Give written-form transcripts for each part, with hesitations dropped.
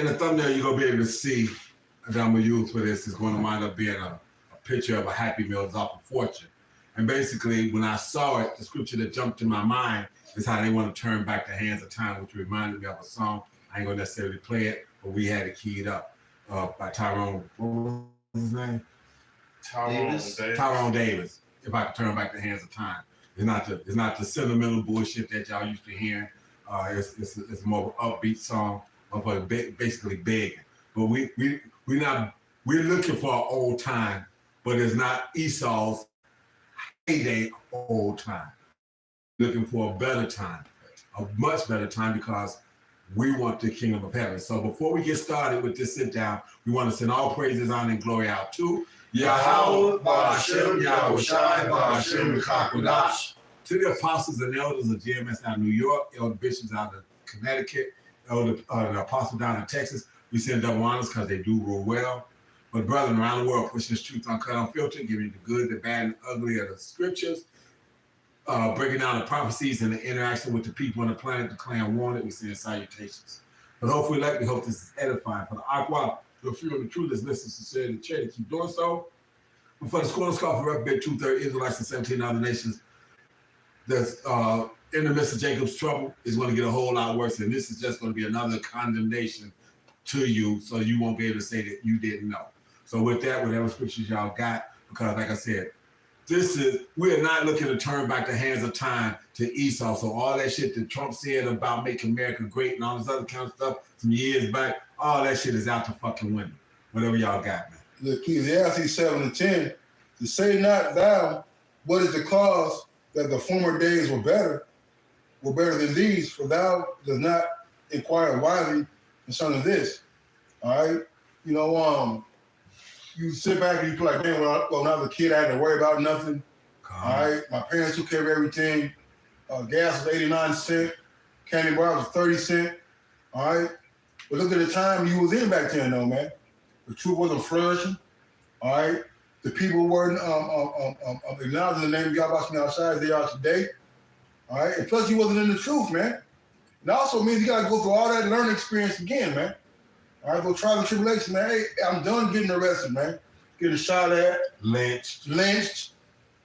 in the thumbnail, you're going to be able to see that I'm going to use for this. It's going to wind up being a picture of a Happy Meal is off of Fortune. And basically, when I saw it, the scripture that jumped in my mind is how they want to turn back the hands of time, which reminded me of a song. I ain't going to necessarily play it, but we had it keyed up by Tyrone. What was his name? Tyrone Davis. If I could turn back the hands of time. It's not the sentimental bullshit that y'all used to hear. It's more of an upbeat song of basically begging. But we're looking for an old time, but it's not Esau's heyday old time. Looking for a better time, a much better time, because we want the kingdom of heaven. So before we get started with this sit down, we want to send all praises, honor, and glory out to Yahweh, Ba'ashem, Yahushai, Ba'ashem, Mikakudash. To the apostles and elders of GMS out of New York, elder bishops out of Connecticut, the apostle down in Texas, we send double honors because they do rule well. But brethren around the world, pushing this truth uncut, unfiltered, giving you the good, the bad, and the ugly of the scriptures, breaking down the prophecies and the interaction with the people on the planet, the clan wanted, we send salutations. But hopefully, we hope this is edifying. For the Aqua, the few of the truth is listening sincerely to charity, keep doing so. But for the Scorn Scoff for Reprobate 230 Israelites and 17 other nations that's in the midst of Jacob's trouble is going to get a whole lot worse. And this is just going to be another condemnation to you, so you won't be able to say that you didn't know. So with that, whatever scriptures y'all got, because like I said, we're not looking to turn back the hands of time to Esau. So all that shit that Trump said about making America great and all this other kind of stuff some years back, all that shit is out the fucking window. Whatever y'all got, man. The Ecclesiastes 7:10, to say not thou, what is the cause that the former days were better than these, for thou does not inquire wisely concerning this. All right? You know, you sit back and you feel like, man, when I was a kid, I had to worry about nothing. All right? My parents took care of everything. Gas was 89 cents. Candy bar was 30 cents. All right? But look at the time you was in back then, though, man. The truth wasn't flourishing. All right? The people weren't acknowledging the name of Yahweh outside as they are today. All right? And plus, you wasn't in the truth, man. It also means you got to go through all that learning experience again, man. All right, go trial and tribulation, man. Hey, I'm done getting arrested, man. Getting shot at. Lynched.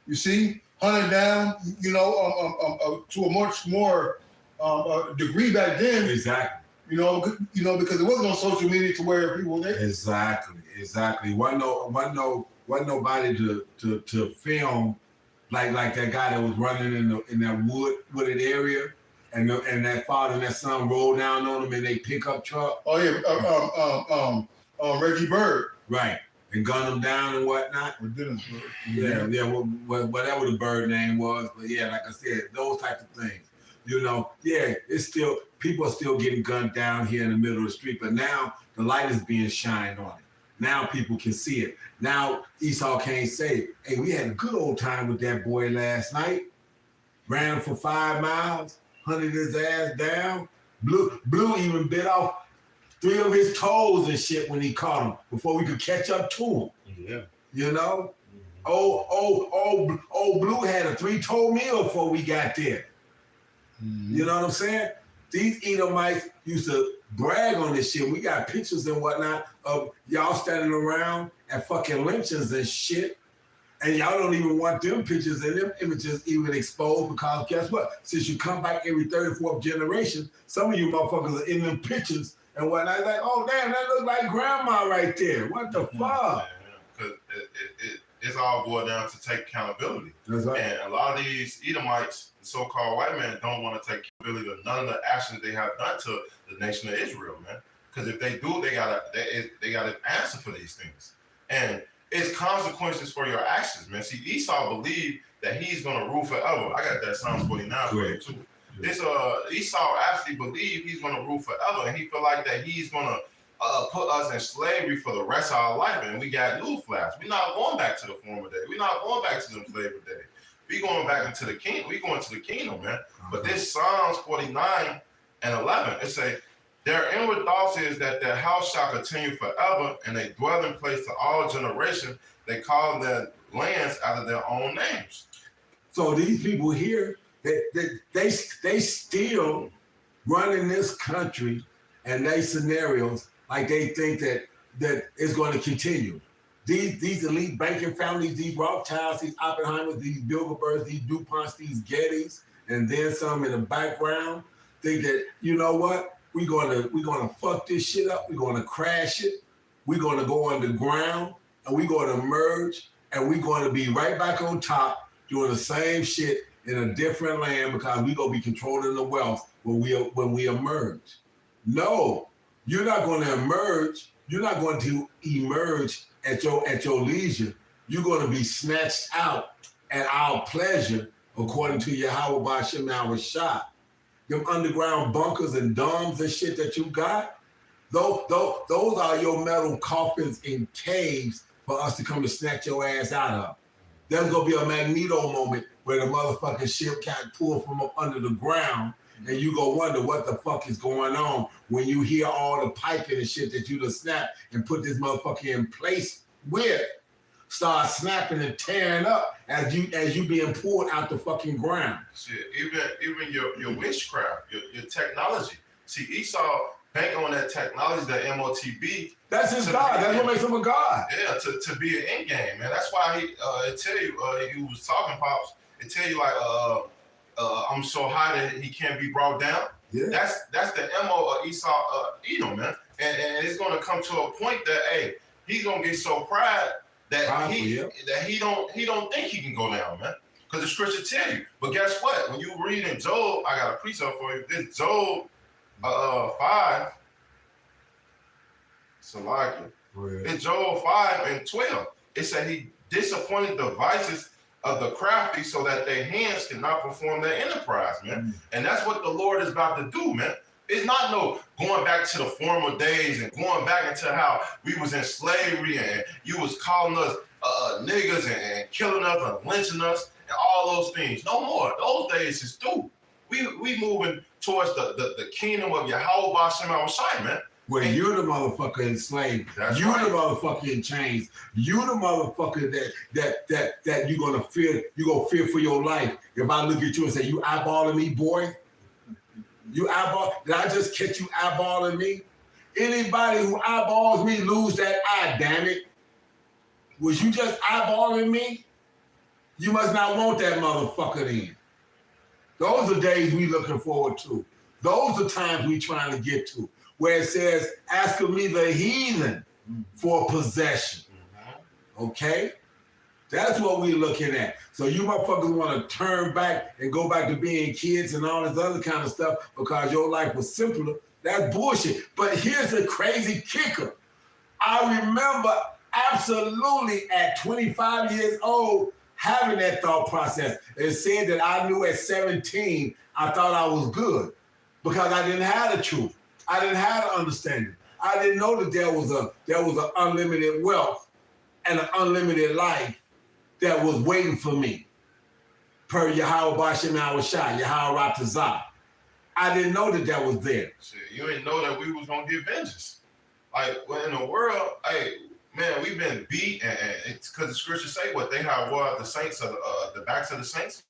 You see? Hunted down, to a much more degree back then. Exactly. You know, because it wasn't on social media to where people were there. Exactly. Wasn't nobody to film like that guy that was running in that wooded area. And that father and that son rolled down on him in a pickup truck. Oh yeah, Reggie Bird. Right, and gunned him down and whatnot. Yeah, whatever the bird name was. But yeah, like I said, those types of things. You know, yeah, it's still, people are still getting gunned down here in the middle of the street. But now the light is being shined on it. Now people can see it. Now Esau can't say, hey, we had a good old time with that boy last night. Ran him for 5 miles. Hunted his ass down. Blue even bit off 3 of his toes and shit when he caught him before we could catch up to him. Yeah. You know? Old Blue had a 3-toe meal before we got there. Mm-hmm. You know what I'm saying? These Edomites used to brag on this shit. We got pictures and whatnot of y'all standing around at fucking lynchings and shit. And y'all don't even want them pictures and them images even exposed, because guess what? Since you come back every 3rd or 4th generation, some of you motherfuckers are in them pictures and whatnot. Like, oh, damn, that looks like grandma right there. What the fuck? Because it's all boiled down to take accountability. That's right. And a lot of these Edomites, the so-called white men, don't want to take accountability of none of the actions they have done to the nation of Israel, man. Because if they do, they gotta answer for these things. And it's consequences for your actions, man. See, Esau believed that he's gonna rule forever. I got that Psalms 49 for you too. This Esau actually believed he's gonna rule forever, and he feel like that he's gonna put us in slavery for the rest of our life. And we got newsflash: we're not going back to the former day. We're not going back to them slavery days. We going back into the kingdom. We going to the kingdom, man. But this Psalms 49 and 11, it say, their inward thoughts is that their house shall continue forever, and a dwelling place to all generations. They call their lands out of their own names. So these people here, they still running this country and they scenarios like they think that it's going to continue. These elite banking families, these Rothschilds, these Oppenheimers, these Bilderbergs, these DuPonts, these Gettys, and then some in the background, think that, you know what, we're gonna fuck this shit up, we're gonna crash it, we're gonna go underground, and we're gonna merge, and we're gonna be right back on top doing the same shit in a different land because we're gonna be controlling the wealth when we emerge. No, you're not gonna emerge, you're not going to emerge at your leisure. You're going to be snatched out at our pleasure, according to Yahweh Bashem Shah. Them underground bunkers and domes and shit that you got, those are your metal coffins and caves for us to come to snatch your ass out of. There's going to be a Magneto moment where the motherfucking ship got pulled from up under the ground, and you go wonder what the fuck is going on when you hear all the piping and shit that you just snapped and put this motherfucker in place with. Start snapping and tearing up as you being pulled out the fucking ground. Shit, even your witchcraft, your technology. See, Esau bank on that technology, that MOTB. That's his God. That's what makes him a God. Yeah, to be an end game, man. That's why it tell you, he was talking, Pops, it tell you like, I'm so high that he can't be brought down. Yeah. That's the MO of Esau, Edom, man. And it's gonna come to a point that, hey, he's gonna get so proud that he don't think he can go down, man. Because the scripture tell you. But guess what? When you read in Job, I got a precept for you. This Job 5. Salakia. In Job 5 and 12, it said he disappointed the devices of the crafty so that their hands cannot perform their enterprise, man. And that's what the Lord is about to do, man. It's not no going back to the former days and going back into how we was in slavery and you was calling us niggas and killing us and lynching us and all those things. No more. Those days is through. We moving towards the kingdom of Yahweh Bashem Shai, man. Where you're the motherfucker enslaved. You're the motherfucker in chains. You're the motherfucker that you're gonna fear. You gonna fear for your life. If I look at you and say, "You eyeballing me, boy," you eyeball. Did I just catch you eyeballing me? Anybody who eyeballs me lose that eye. Damn it! Was you just eyeballing me? You must not want that motherfucker then. Those are days we looking forward to. Those are times we trying to get to. Where it says, ask of me the heathen for possession. Okay? That's what we're looking at. So you motherfuckers want to turn back and go back to being kids and all this other kind of stuff because your life was simpler. That's bullshit. But here's the crazy kicker. I remember absolutely at 25 years old having that thought process. It said that I knew at 17 I thought I was good because I didn't have the truth. I didn't have the understanding. I didn't know that there was an unlimited wealth and an unlimited life that was waiting for me. Per Yahweh Bashem Shai, Yahweh Ratazah. I didn't know that was there. Shit, you didn't know that we was gonna get vengeance. Like in the world, hey man, we've been beat, and it's because the scriptures say what they have. What the saints of the backs of the saints.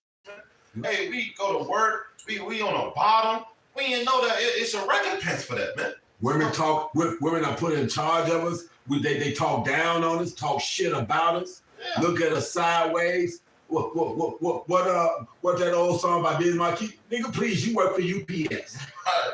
Hey, we go to work. We on the bottom. We didn't know that it's a recompense for that, man. Women are put in charge of us. They talk down on us, talk shit about us, look at us sideways. What that old song by Biz Markie? Nigga, please, you work for UPS.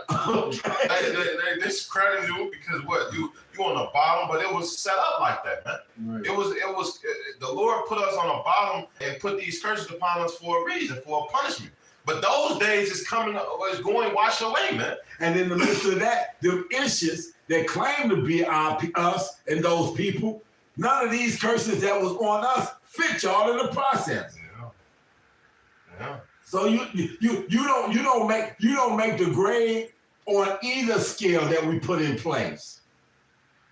They discredit you because what you on the bottom, but it was set up like that, man. Right. It was the Lord put us on the bottom and put these curses upon us for a reason, for a punishment. But those days is coming, is going wash away, man. And in the midst of that, the issues that claim to be us and those people, none of these curses that was on us fit y'all in the process. Yeah. So you don't make the grade on either scale that we put in place.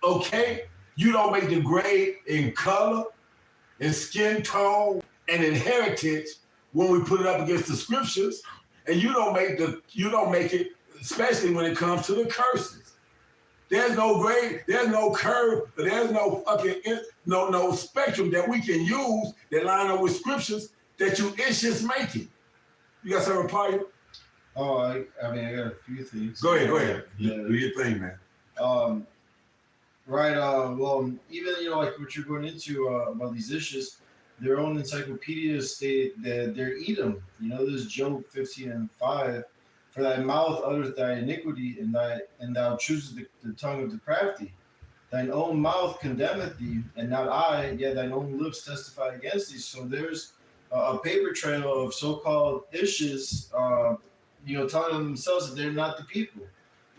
Okay? You don't make the grade in color, in skin tone, and in heritage when we put it up against the scriptures, and you don't make it, especially when it comes to the curses. There's no grade, there's no curve, there's no fucking no spectrum that we can use that line up with scriptures that you issues making. You got something, Paul? Oh, I got a few things. Go ahead. Yeah. Do your thing, man. Right. Well, even like what you're going into about these issues, their own encyclopedias state that they're Edom. This Job 15:5. For thy mouth uttereth thy iniquity, and thou choosest the tongue of the crafty. Thine own mouth condemneth thee, and not I. Yet thine own lips testify against thee. So there's a paper trail of so-called issues, telling themselves that they're not the people.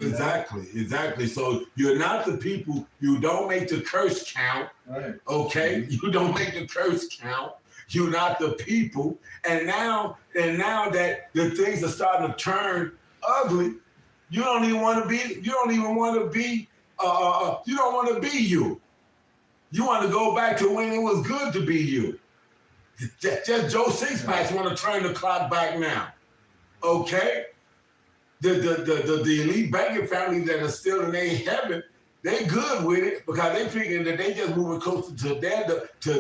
Exactly. So you're not the people. You don't make the curse count. Right. Okay. You don't make the curse count. You're not the people. And now that the things are starting to turn ugly, you don't even want to be. You don't even want to be. You don't want to be you. You want to go back to when it was good to be you. Just Joe Sixpacks want to turn the clock back now. Okay. The elite banking families that are still in their heaven, they good with it because they figuring that they just moving closer to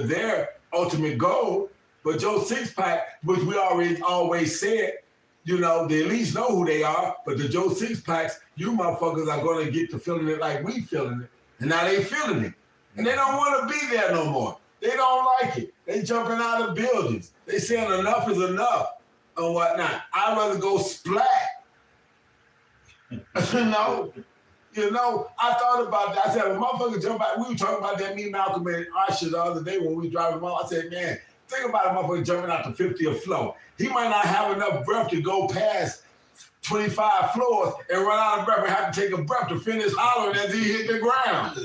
their ultimate goal. But Joe Sixpack, which we always said, the elites know who they are, but the Joe Sixpacks, you motherfuckers are going to get to feeling it like we feeling it, and now they feeling it, and they don't want to be there no more. They don't like it. They jumping out of buildings. They saying enough is enough and whatnot. I'd rather go splat. I thought about that. I said, well, motherfucker jump out. We were talking about that, me, Malcolm, and Usher the other day when we were driving along. I said, man, think about a motherfucker jumping out the 50th floor. He might not have enough breath to go past 25 floors and run out of breath and have to take a breath to finish hollering as he hit the ground.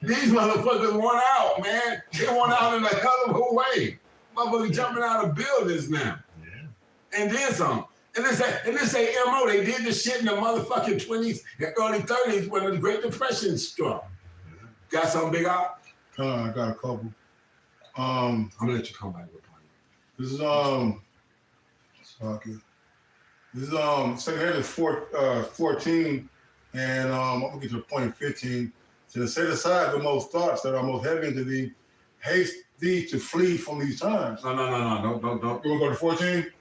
These motherfuckers won out, man. They won out in a hell of a way. Motherfuckers jumping out of buildings now. Yeah. And then some. And this ain't MO. They did this shit in the motherfucking 20s and early 30s when the Great Depression struck. Got something big out? I got a couple. I'm gonna let you come back with one. This is second head is 14, and I'm gonna get to the point of 15. To set aside the most thoughts that are most heavy into thee, haste thee to flee from these times. No. Don't. You wanna go to 14?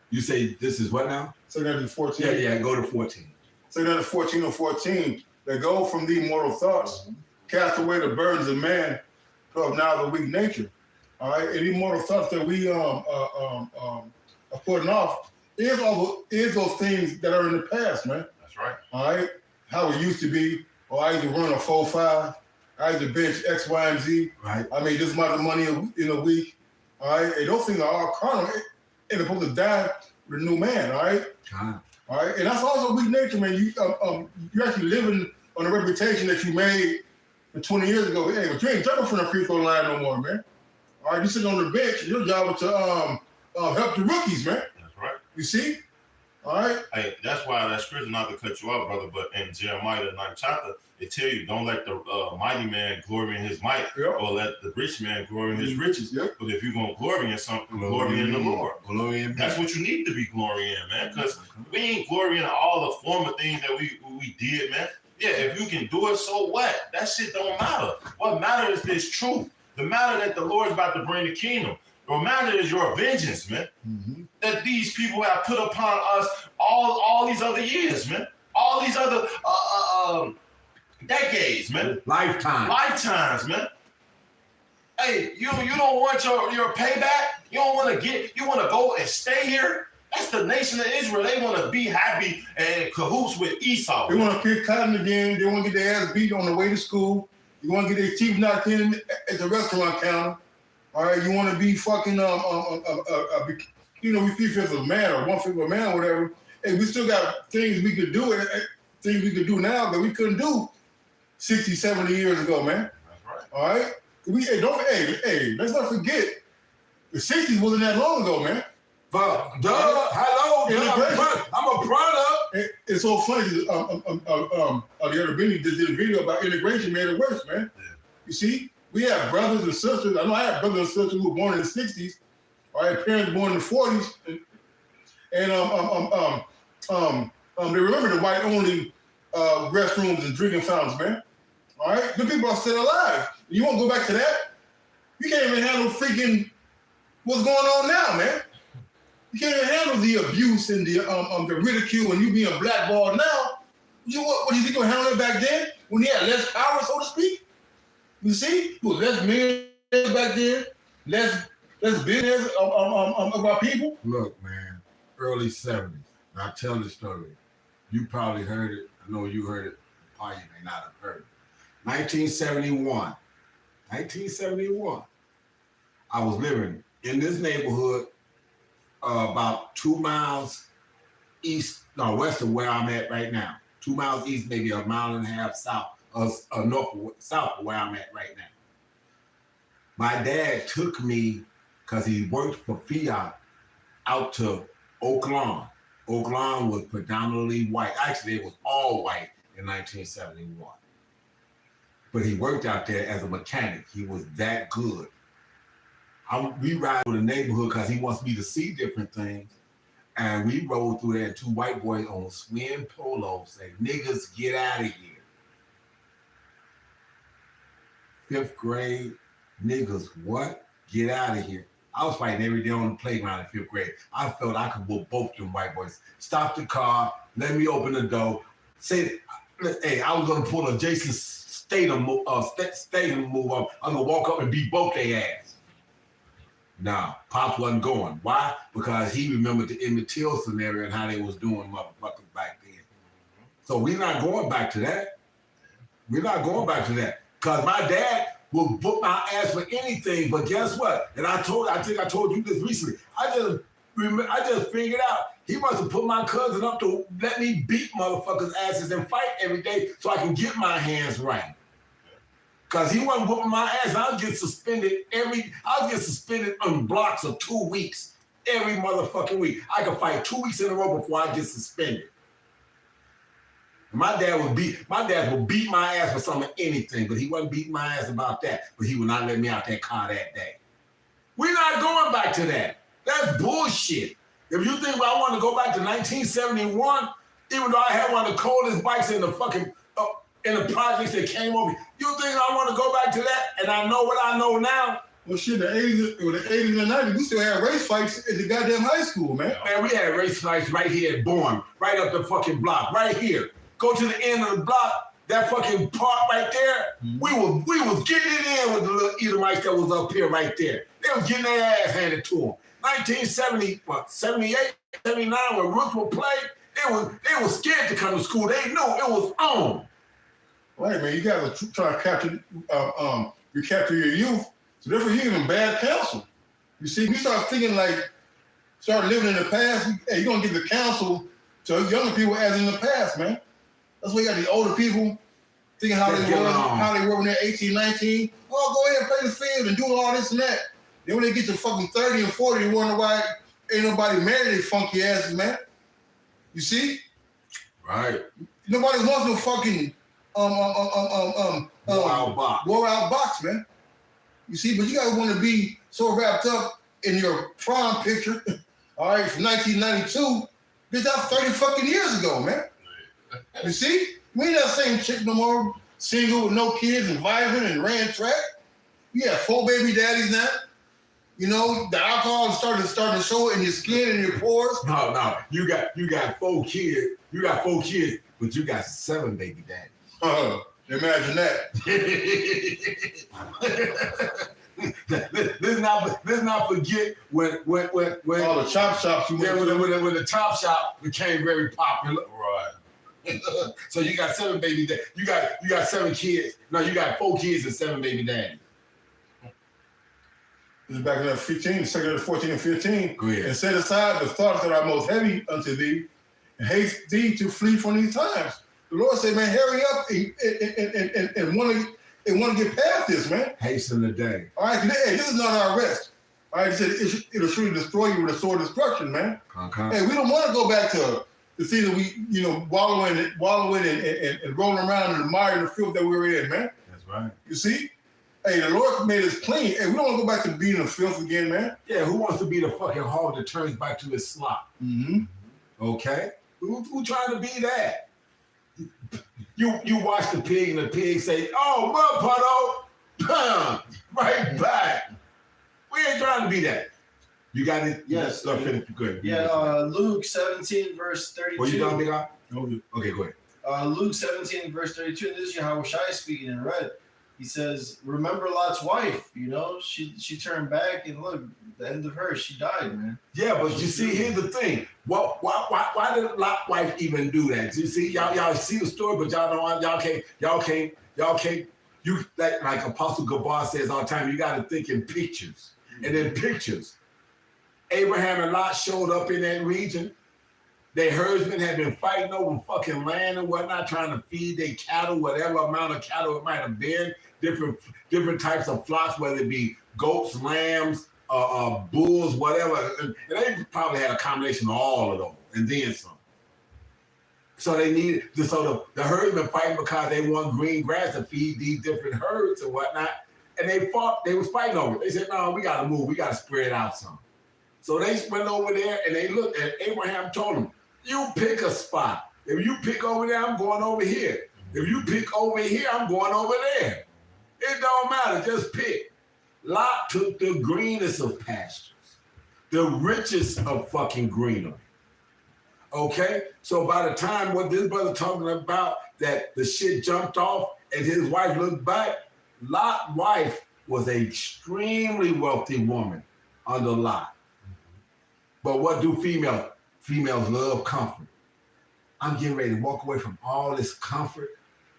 You say this is what now? Second head is 14. Yeah, go to 14. Second head is 14 or 14. That go from thee mortal thoughts, cast away the burdens of man, of now the weak nature. All right, any mortal thoughts that we are putting off is those things that are in the past, man. That's right. All right, how it used to be. Or I used to run a 4-5. I used to bench X, Y, and Z. Right. I made this amount of money in a week. All right, and those things are all carnal. And supposed to die with a new man. All right. All right, and that's also weak nature, man. You're actually living on a reputation that you made 20 years ago. Hey, but you ain't jumping from the free throw line no more, man. All right, you sitting on the bench. Your job is to help the rookies, man. That's right. You see? All right. Hey, that's why that scripture, not to cut you off, brother, but in Jeremiah the 9th chapter, it tell you don't let the mighty man glory in his might, or let the rich man glory in his riches. Yep. But if you're gonna glory in something, glory in the Lord. Glory in. That's what you need to be glorying in, man. Because we ain't glorying in all the former things that we did, man. Yeah, if you can do it, so what? That shit don't matter. What matters is this truth. The matter that the Lord's about to bring the kingdom. What matter is your vengeance, man. Mm-hmm. That these people have put upon us all these other years, man. All these other decades, man. Lifetimes, man. Hey, you don't want your payback? You want to go and stay here? That's the nation of Israel. They want to be happy and cahoots with Esau. They want to pick cotton again. They want to get their ass beat on the way to school. You want to get their teeth knocked in at the restaurant counter. All right, you want to be fucking we 3/5 of a man or 1/5 of a man or whatever. Hey, we still got things we could do now that we couldn't do 60, 70 years ago, man. That's right. All right, let's not forget the 60s wasn't that long ago, man. But hello, I'm a product. It's so funny. The other video did a video about integration made it worse, man. Yeah. You see, we have brothers and sisters. I know I have brothers and sisters who were born in the 60s. All right, parents born in the 40s, and they remember the white-only restrooms and drinking fountains, man. All right, the people are still alive. You want to go back to that? You can't even handle freaking what's going on now, man. You can't even handle the abuse and the ridicule and you being blackballed now. What do you think you were handling it back then? when he had less power, so to speak. You see, there was less men back then, less business of our people. Look, man, early 70s. Now, I tell the story. You probably heard it. I know you heard it. Probably may not have heard it. 1971. I was living in this neighborhood about 2 miles west of where I'm at right now. 2 miles east, maybe a mile and a half south of where I'm at right now. My dad took me, because he worked for Fiat, out to Oak Lawn. Oak Lawn was predominantly white. Actually, it was all white in 1971. But he worked out there as a mechanic. He was that good. We ride through the neighborhood because he wants me to see different things. And we rode through there, and 2 white boys on swim polos say, "Niggas, get out of here." 5th grade, niggas, what? Get out of here. I was fighting every day on the playground in 5th grade. I felt I could whoop both them white boys. Stop the car, let me open the door. Say, hey, I was gonna pull a Jason Statham move up. I'm gonna walk up and beat both their ass. Nah, Pops wasn't going. Why? Because he remembered the Emmett Till scenario and how they was doing motherfuckers back then. So we're not going back to that. We're not going back to that. Because my dad will book my ass for anything, but guess what? And I think I told you this recently. I just figured out he must have put my cousin up to let me beat motherfuckers' asses and fight every day so I can get my hands right. Cause he wasn't whooping my ass. I'll get suspended on blocks of 2 weeks every motherfucking week. I could fight 2 weeks in a row before I get suspended. My dad would beat my ass for some of anything, but he wasn't beating my ass about that. But he would not let me out that car that day. We're not going back to that. That's bullshit. If you think I want to go back to 1971, even though I had one of the coldest bikes in the fucking in the projects that came over, you think I want to go back to that? And I know what I know now. Well, shit, the 80s and 90s, we still had race fights at the goddamn high school, man. Man, we had race fights right here at Bourne, right up the fucking block, right here. Go to the end of the block, that fucking park right there. Mm-hmm. We was getting it in with the little Edomites that was up here right there. They was getting their ass handed to them. 78, 79, when Roots would play, they was scared to come to school. They knew it was on. Right, man. You got to try to recapture your youth. So therefore, you're giving bad counsel. You see, we start living in the past. Hey, you're gonna give the counsel to younger people as in the past, man. That's why you got the older people thinking how they were when they're 18, 19. Oh, go ahead and play the field and do all this and that. Then when they get to fucking 30 and 40, you wonder why ain't nobody married their funky asses, man. You see? Right. Nobody wants no fucking wore out box, man. You see, but you guys want to be so wrapped up in your prom picture, all right, from 1992. Bitch, that was 30 fucking years ago, man. You see? We ain't that same chick no more, single with no kids and vibing and ran track. You have 4 baby daddies now. You know, the alcohol starting to show in your skin and your pores. No. You got 4 kids. You got 4 kids, but you got 7 baby daddies. Imagine that. Let's not forget when all the chop shops you went to. When the chop shop became very popular. Right. So you got 7 baby daddies. You got 7 kids. No, you got 4 kids and 7 baby daddies. This is back in 2 14 and 15. Go ahead. And set aside the thoughts that are most heavy unto thee, and haste thee to flee from these times. The Lord said, man, hurry up and want to get past this, man. Hasten the day. All right, hey, this is not our rest. All right, he said it'll surely destroy you with a sword of destruction, man. Hey, we don't want to go back to the thing that we, wallowing and rolling around in the mire and the filth that we were in, man. That's right. You see? Hey, the Lord made us clean. Hey, we don't want to go back to being in the filth again, man. Yeah, who wants to be the fucking hog that turns back to his slop? Mm-hmm. Okay? Who trying to be that? You watch the pig and the pig say, "Oh, mud puddle, right back." We ain't trying to be that. You got it? Yes. Finish. Good. Yeah, Luke 17, verse 32. Well, you done, big guy? Okay, go Luke 17, verse 32, and this is Yahweh Shai speaking in red. He says, remember Lot's wife, you know, she turned back and look, the end of her, she died, man. Yeah, but you see, here's the thing. Why did Lot's wife even do that? You see, y'all see the story, but y'all can't. You like Apostle Gabar says all the time. You got to think in pictures, and in pictures, Abraham and Lot showed up in that region. Their herdsmen had been fighting over fucking land and whatnot, trying to feed their cattle, whatever amount of cattle it might have been, different types of flocks, whether it be goats, lambs, bulls, whatever. And they probably had a combination of all of those, and then some. So they needed, so the herdsmen fighting because they want green grass to feed these different herds and whatnot. And they was fighting over it. They said, no, we got to move. We got to spread out some. So they went over there and they looked, and Abraham told them, you pick a spot. If you pick over there, I'm going over here. If you pick over here, I'm going over there. It don't matter, just pick. Lot took the greenest of pastures, the richest of fucking greenery. Okay? So by the time what this brother talking about, that the shit jumped off and his wife looked back, Lot's wife was an extremely wealthy woman under Lot. But what do females? Females love comfort. I'm getting ready to walk away from all this comfort.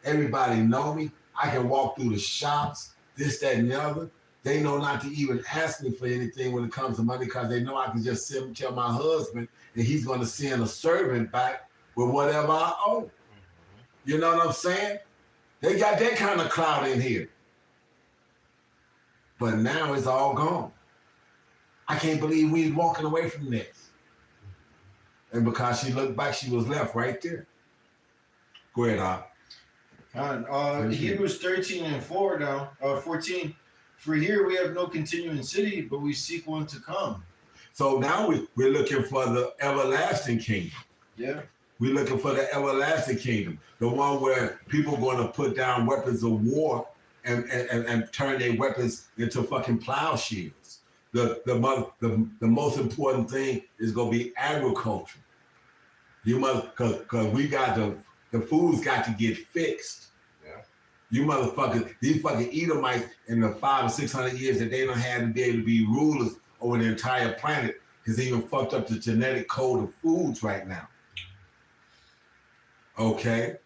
Everybody know me. I can walk through the shops, this, that, and the other. They know not to even ask me for anything when it comes to money because they know I can just tell my husband and he's going to send a servant back with whatever I owe. You know what I'm saying? They got that kind of clout in here. But now it's all gone. I can't believe we walking away from this. And because she looked back, she was left right there. Go ahead, Al. Hebrews 13 and 4 now, 14. For here we have no continuing city, but we seek one to come. So now we're looking for the everlasting kingdom. Yeah. We're looking for the everlasting kingdom. The one where people are going to put down weapons of war and turn their weapons into fucking plowshares. The most important thing is gonna be agriculture. You must, cause we got the food's got to get fixed. Yeah. You motherfuckers, these fucking Edomites in the 500 or 600 years that they don't have to be able to be rulers over the entire planet, has even fucked up the genetic code of foods right now. Okay,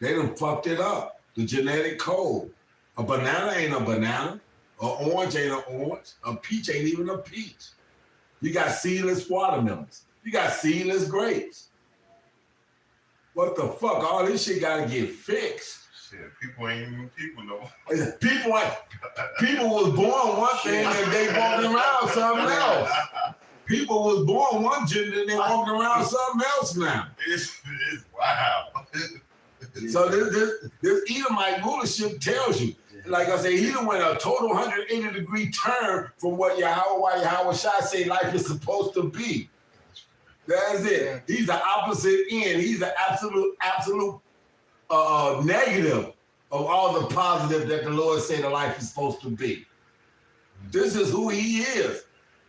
they done fucked it up. The genetic code. A banana ain't a banana. An orange ain't an orange. A peach ain't even a peach. You got seedless watermelons. You got seedless grapes. What the fuck? All this shit gotta get fixed. Shit, people ain't even people no. People was born one thing and they walking around something else. People was born one gender and they walking around something else now. It's wow. So this Edomite rulership tells you, like I say, he done went a total 180-degree turn from what Yahweh Shai say life is supposed to be. That's it. He's the opposite end. He's the absolute negative of all the positive that the Lord said the life is supposed to be. This is who he is.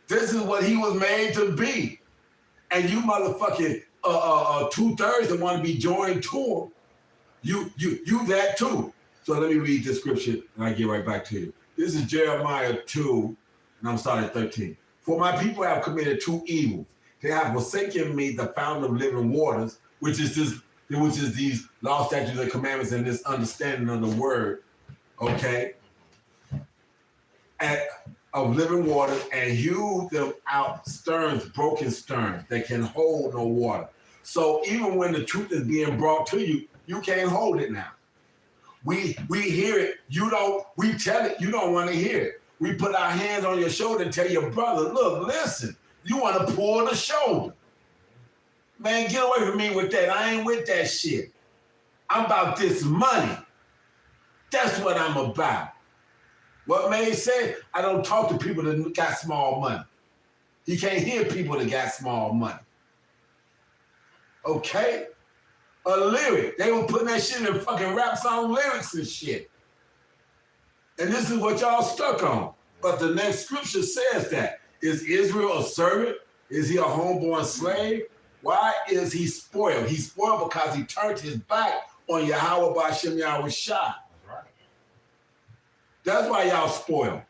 This is what he was made to be. And you motherfucking 2/3 that want to be joined to him, you that too. So let me read this scripture and I get right back to you. This is Jeremiah 2, and I'm starting at 13. For my people have committed two evils. They have forsaken me, the fountain of living waters, which is these law, statutes, and commandments, and this understanding of the word, okay? Of living water, and hew them out sterns, broken sterns that can hold no water. So even when the truth is being brought to you, you can't hold it now. We hear it, we tell it, you don't want to hear it. We put our hands on your shoulder and tell your brother, look, listen, you want to pull the shoulder. Man, get away from me with that. I ain't with that shit. I'm about this money. That's what I'm about. What May said, I don't talk to people that got small money. You can't hear people that got small money. Okay? A lyric. They were putting that shit in fucking rap song lyrics and shit. And this is what y'all stuck on. But the next scripture says that. Is Israel a servant? Is he a homeborn slave? Why is he spoiled? He's spoiled because he turned his back on Yahweh B'Shem Yahweh Shah. That's right. That's why y'all spoiled.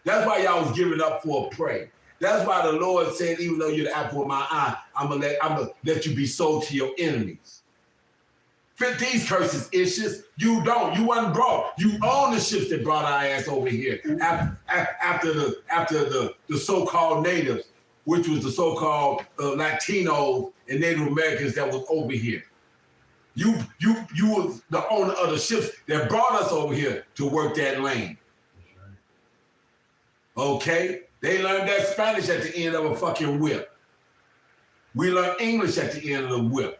That's why y'all was giving up for a prey. That's why the Lord said, even though you're the apple of my eye, I'm gonna let you be sold to your enemies. Fit these curses, issues. You don't. You wasn't brought. You own the ships that brought our ass over here after the so-called natives, which was the so-called Latinos and Native Americans that was over here. You was the owner of the ships that brought us over here to work that land. Okay? They learned that Spanish at the end of a fucking whip. We learned English at the end of the whip.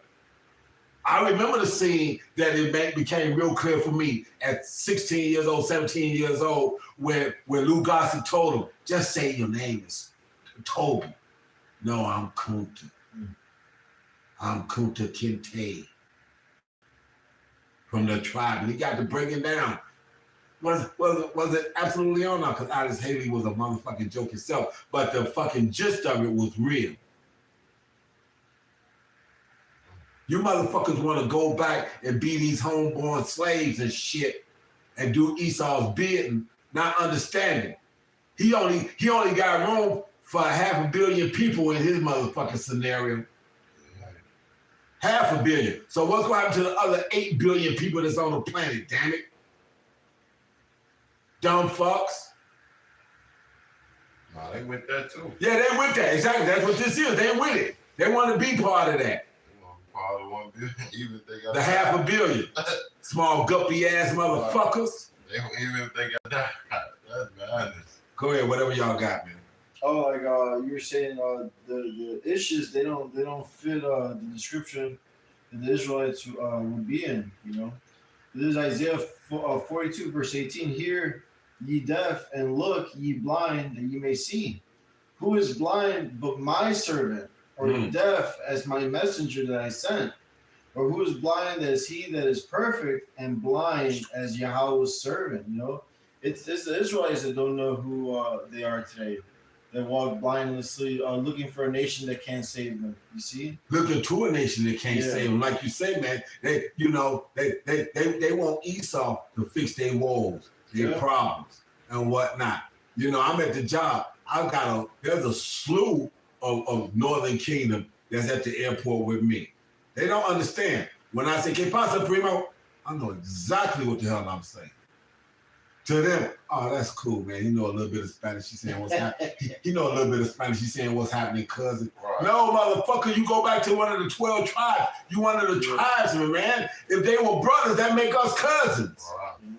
I remember the scene that it became real clear for me at 16 years old, 17 years old, when Lou Gossett told him, just say your name is Toby. No, I'm Kunta. I'm Kunta Kinte from the tribe. And he got to break it down. Was it absolutely on? Because Alice Haley was a motherfucking joke itself, but the fucking gist of it was real. You motherfuckers want to go back and be these homeborn slaves and shit and do Esau's bidding, not understanding. He only got room for 500 million people in his motherfucking scenario. 500 million. So what's going to happen to the other 8 billion people that's on the planet, damn it? Dumb fucks. No, they with that too. Yeah, they with that. Exactly. That's what this is. They with it. They want to be part of that. Part of 1 billion, even if they got the 500 million. Small guppy ass motherfuckers. Even if they got that, that's madness. Go ahead, whatever y'all got, man. Oh, like you were saying, the issues they don't fit the description that the Israelites would be in. You know, this is Isaiah 42 verse 18. Hear ye deaf and look ye blind that ye may see. Who is blind but my servant, or deaf as my messenger that I sent? Or who is blind as he that is perfect, and blind as Yahweh's servant? You know, it's the Israelites that don't know who they are today. They walk blindlessly, looking for a nation that can't save them. You see, looking to a nation that can't save them. Like you say, man, they want Esau to fix their woes, their problems, and whatnot. You know, I'm at the job. There's a slew of Northern Kingdom that's at the airport with me. They don't understand. When I say, "Que pasa, primo?" I know exactly what the hell I'm saying. To them, oh, that's cool, man. You know a little bit of Spanish. She's saying what's happening. You know a little bit of Spanish. She's saying what's happening, cousin. Right. No, motherfucker, you go back to one of the 12 tribes. You one of the tribesmen, man. If they were brothers, that make us cousins. Right.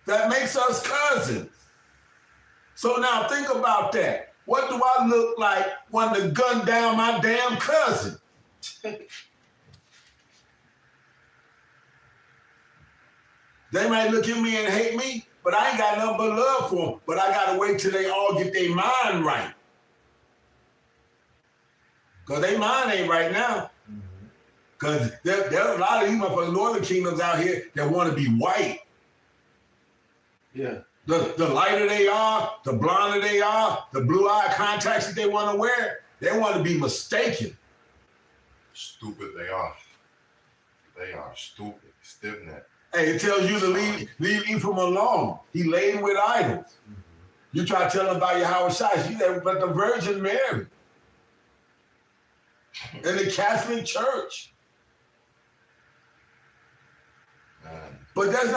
That makes us cousins. So now think about that. What do I look like when to gun down my damn cousin? They might look at me and hate me, but I ain't got nothing but love for them. But I gotta wait till they all get their mind right. Because their mind ain't right now. Because there's a lot of these motherfucking Northern Kingdoms out here that want to be white. Yeah. The lighter they are, the blonder they are, the blue-eye contacts that they want to wear, they want to be mistaken. Stupid they are. They are stupid, stiff-necked. Hey, it tells you to leave Ephraim alone. He laden with idols. You try to tell him about Yahweh Shai, you there, but the Virgin Mary. In the Catholic Church. But that's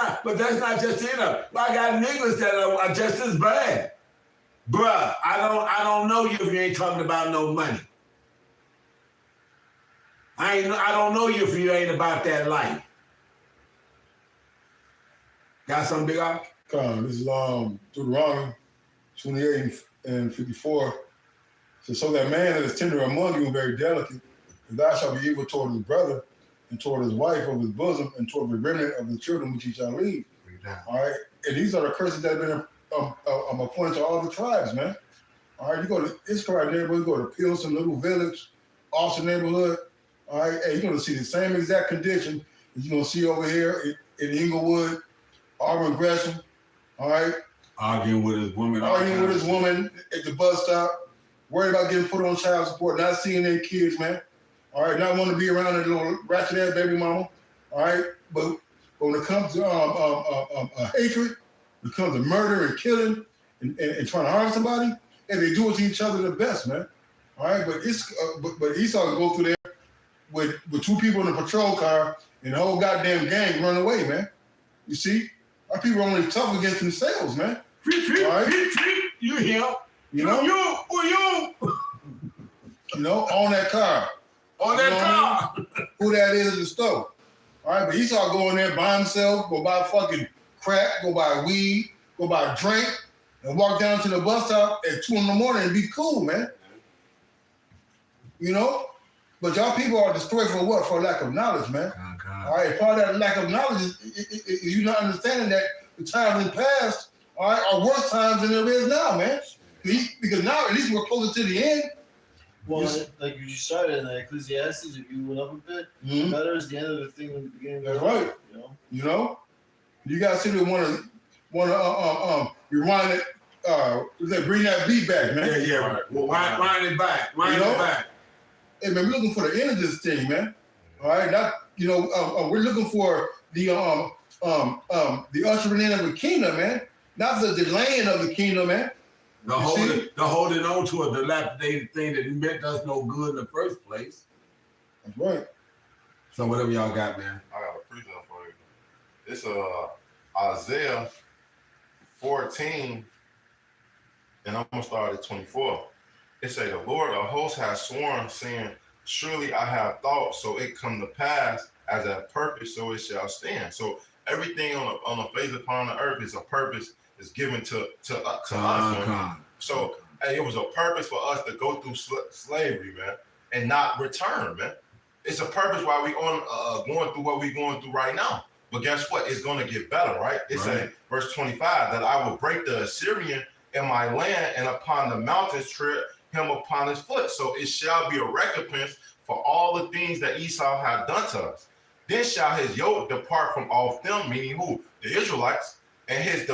not just it. I got niggas that are just as bad. Bruh, I don't know you if you ain't talking about no money. I don't know you if you ain't about that life. Got something big out? This is Deuteronomy 28 and 54. So that man that is tender among you and very delicate, and thou shalt be evil toward his brother, and toward his wife of his bosom, and toward the remnant of the children which he shall leave. All right, and these are the curses that have been appointed to all the tribes, man. All right, you go to Iscariot neighborhood, you go to Pilsen, Little Village, Austin neighborhood. All right, and you're gonna see the same exact condition as you're gonna see over here in Inglewood, Auburn Gresham. All right, arguing with his woman at the bus stop, worried about getting put on child support, not seeing their kids, man. All right, not want to be around that little ratchet ass baby mama. All right, but when it comes to hatred, when it comes to murder and killing and trying to harm somebody, and they do it to each other the best, man. All right, but it's but Esau can go through there with 2 people in a patrol car and the whole goddamn gang run away, man. You see, our people are only tough against themselves, man. All right, you here? You know, you know, on that car. On that car. Who that is in the store. All right, but Esau go in there by himself, go buy fucking crack, go buy weed, go buy a drink, and walk down to the bus stop at 2 in the morning and be cool, man. You know? But y'all people are destroyed for what? For lack of knowledge, man. All right, part of that lack of knowledge is you not understanding that the times in the past, all right, are worse times than there is now, man. Because now at least we're closer to the end. Well, like you started in Ecclesiastes, if you went up a bit, better is the end of the thing than the beginning. That's right. You know, you guys sit there want to rewind it. Bring that beat back, man. Yeah. Right. Well, wind it back. Wind it back. Hey man, we're looking for the end of this thing, man. All right, not we're looking for the ushering in of the kingdom, man. Not the delaying of the kingdom, man. The holding on to a dilapidated thing that meant us no good in the first place. That's right. So whatever y'all got, man. I got a precept for you. It's Isaiah 14, and I'm gonna start at 24. It say the Lord of hosts has sworn, saying, surely I have thought, so it come to pass, as a purpose, so it shall stand. So everything on the face upon the earth is a purpose, is given to us. Man. So it was a purpose for us to go through slavery, man, and not return, man. It's a purpose why we on going through what we're going through right now. But guess what? It's going to get better, right? It's a verse 25 that I will break the Assyrian in my land, and upon the mountains tread him upon his foot. So it shall be a recompense for all the things that Esau had done to us. Then shall his yoke depart from off them, meaning who? The Israelites, and his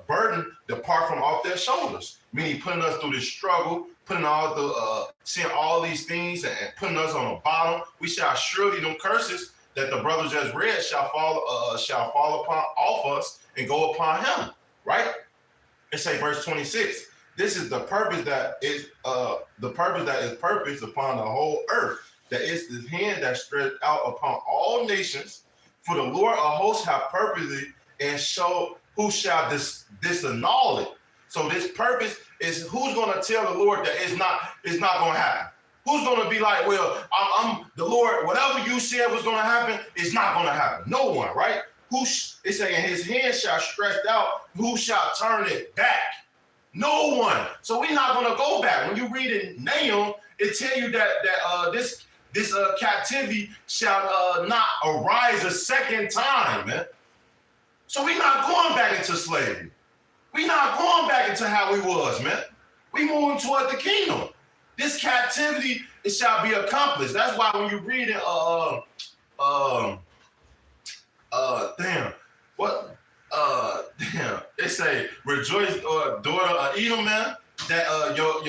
burden depart from off their shoulders, meaning putting us through this struggle, putting all the seeing all these things and putting us on the bottom. We shall surely them curses that the brothers just read shall fall upon off us and go upon him. Right? It say verse 26. This is the purpose that is purpose upon the whole earth. That is the hand that stretched out upon all nations. For the Lord of hosts have purposed it, and show who shall disannul it. So this purpose is who's going to tell the Lord that it's not going to happen. Who's going to be like, well, I'm the Lord. Whatever you said was going to happen, it's not going to happen. No one, right? It's saying his hand shall stretch out. Who shall turn it back? No one. So we're not going to go back. When you read it, Nahum, it tell you that this captivity shall not arise a second time, man. So we're not going back into slavery. We're not going back into how we was, man. We moving toward the kingdom. This captivity, it shall be accomplished. That's why when you read it, they say, rejoice, daughter of Edom, man. That your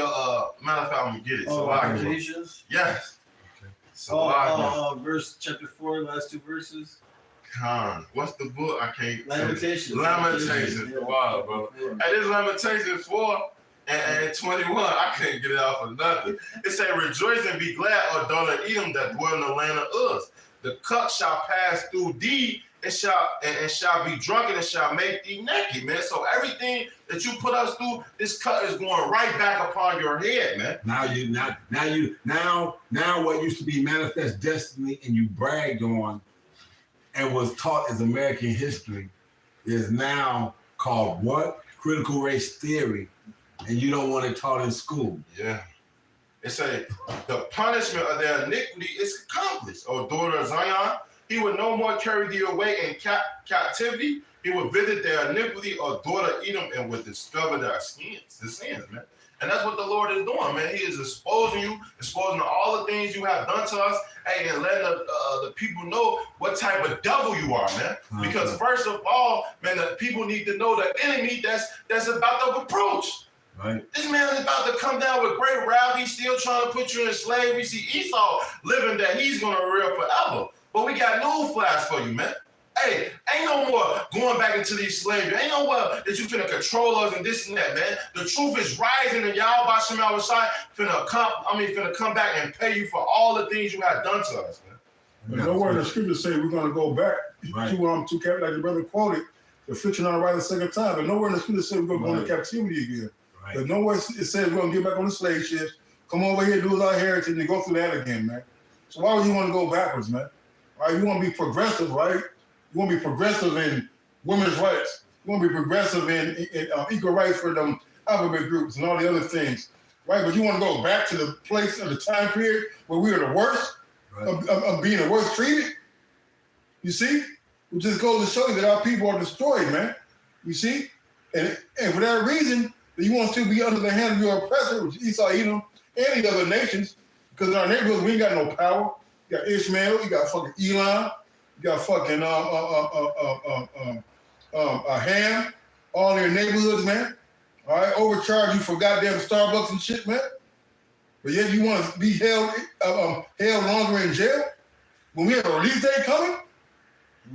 matter of fact, I'm gonna get it. So Lamentations. Yes. Okay. So verse chapter 4, last 2 verses. What's the book? I can't. Lamentations. Lamentations. Yeah. Wow, bro. And this Lamentations 4 and 21, I couldn't get it out for nothing. It say, rejoice and be glad, O daughter of Edom, that dwell in the land of Uz. The cup shall pass through thee, and shall be drunken, and shall make thee naked, man. So everything that you put us through, this cut is going right back upon your head, man. Now what used to be manifest destiny and you bragged on and was taught as American history is now called what? Critical race theory, and you don't want it taught in school. Yeah. It say, the punishment of their iniquity is accomplished, O daughter of Zion. He would no more carry thee away in captivity. He would visit their iniquity, O daughter of Edom, and would discover their sins, man. And that's what the Lord is doing, man. He is exposing you, exposing all the things you have done to us, hey, and letting the people know what type of devil you are, man. Because first of all, man, the people need to know the enemy that's about to approach. Right. This man is about to come down with great wrath. He's still trying to put you in slavery. See, Esau living that he's going to rule forever. But we got news flash for you, man. Hey, ain't no more going back into these slavery. Ain't no more that you finna control us and this and that, man. The truth is rising, and y'all by Shemal Shai finna come back and pay you for all the things you have done to us, man. But nowhere in the scriptures say we're going to go back Right. to like the brother quoted, the affliction on the right the second time. But nowhere in the scriptures say we're going to go into captivity again. Right. There's nowhere it says we're going to get back on the slave ships, come over here, do our heritage, and go through that again, man. So why would you want to go backwards, man? All right, you want to be progressive, right? You want to be progressive in women's rights. You want to be progressive in equal rights for them alphabet groups and all the other things, right? But you want to go back to the place of the time period where we were the worst, Right. of being the worst treated. You see? It just goes to show you that our people are destroyed, man. You see? And for that reason, you want to be under the hand of your oppressor, which is Esau, Edom, and the other nations, because in our neighborhoods, we ain't got no power. You got Ishmael, you got fucking Elon, you got fucking Ham, all in your neighborhoods, man. All right, overcharge you for goddamn Starbucks and shit, man. But yet you want to be held longer in jail when we have a release day coming.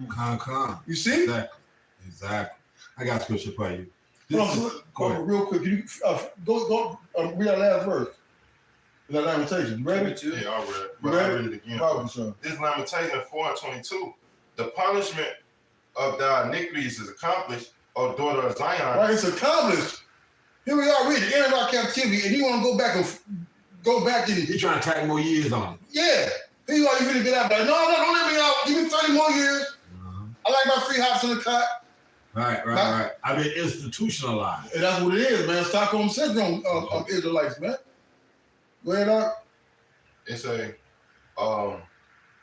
Con. You see? Exactly. I got scripture for you. Go ahead. Real quick, can you go read that last verse? That lamentation. You ready? Yeah, I read. You But I ready? read it again. Bible, son. This lamentation 4:22. The punishment of thy iniquities is accomplished, O daughter of Zion. Right, it's accomplished. Here we are, we're at the end of our captivity, and you want to go back and He's trying to tack more years on it. yeah. Here you are, you finna get out, but no, don't let me out. Give me 30 more years. I like my free hops in the cot. Right. I've been institutionalized. And that's what it is, man. Stockholm syndrome Israelites, man. Go ahead, Doc. It's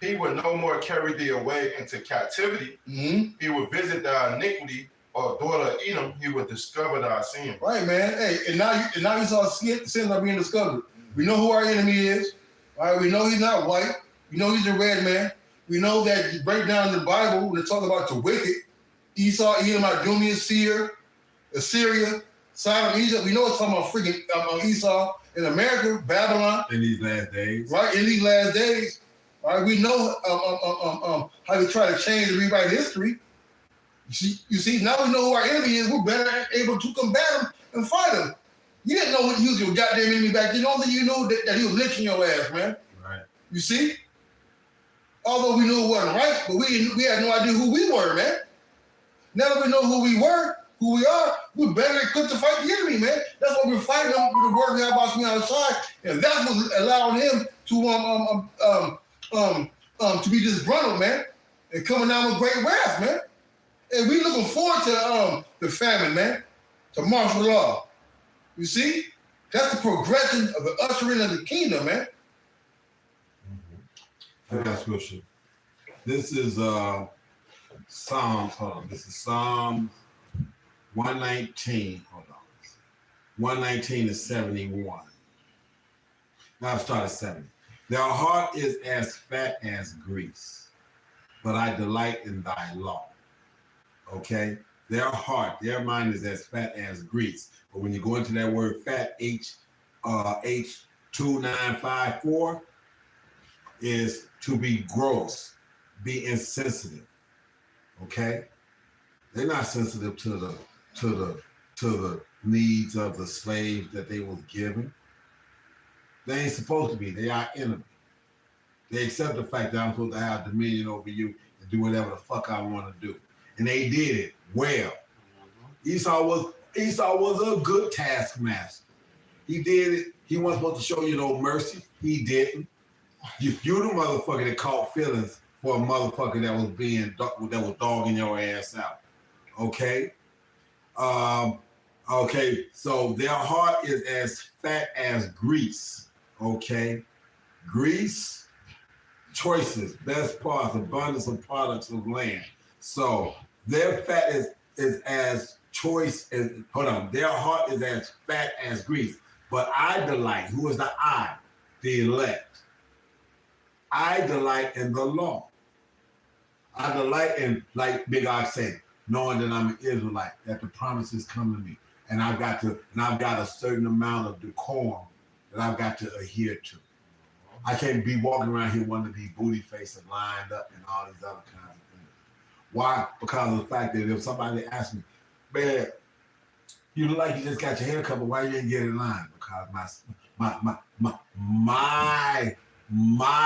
he would no more carry thee away into captivity. Mm-hmm. He would visit thy iniquity, or daughter of Edom. He would discover thy sin. Right, man. Hey, and now you saw sins are being discovered. We know who our enemy is. All right, we know he's not white. We know he's a red man. We know that you break down the Bible when they talk about the wicked, Esau, Edom, Idumea, Seir, Assyria, Sodom, Egypt. We know it's talking about freaking Esau. In America, Babylon. In these last days. Right, in these last days. All right, we know how they try to change and rewrite history. You see, now we know who our enemy is. We're better able to combat him and fight him. You didn't know he was your goddamn enemy back then. The only thing you knew that he was lynching your ass, man. Right. You see? Although we knew it wasn't right, but we had no idea who we were, man. Now that we know who we were, who we are, we're better equipped to fight the enemy, man. That's why we're fighting him with the word of God on the side, and that's what's allowing him to be disgruntled, man, and coming down with great wrath, man. And we looking forward to the famine, man, to martial law. You see, that's the progression of the ushering of the kingdom, man. I got scripture. This is Psalms. Hold on. This is Psalms 119. Hold on. 119 to 71. Now I'll start at 70. Their heart is as fat as grease, but I delight in thy law. Okay? Their heart, their mind is as fat as grease. But when you go into that word fat, H2954, is to be gross, be insensitive. Okay? They're not sensitive to the needs of the slaves that they was given. They ain't supposed to be. They are enemy. They accept the fact that I'm supposed to have dominion over you and do whatever the fuck I want to do. And they did it well. Esau was a good taskmaster. He did it. He wasn't supposed to show you no mercy. He didn't. You the motherfucker that caught feelings for a motherfucker that was dogging your ass out. Okay? Okay, so their heart is as fat as grease. Okay? Grease, choices, best parts, abundance of products of land. So their fat is as choice as, their heart is as fat as grease. But I delight, who is the I? The elect. I delight in the law. I delight in, like Big Ox said, knowing that I'm an Israelite, that the promises come to me. and I've got a certain amount of decorum that I've got to adhere to. I can't be walking around here wanting to be booty faced and lined up and all these other kinds of things. Why? Because of the fact that if somebody asks me, man, you look like you just got your hair cut, but why you didn't get in line? Because my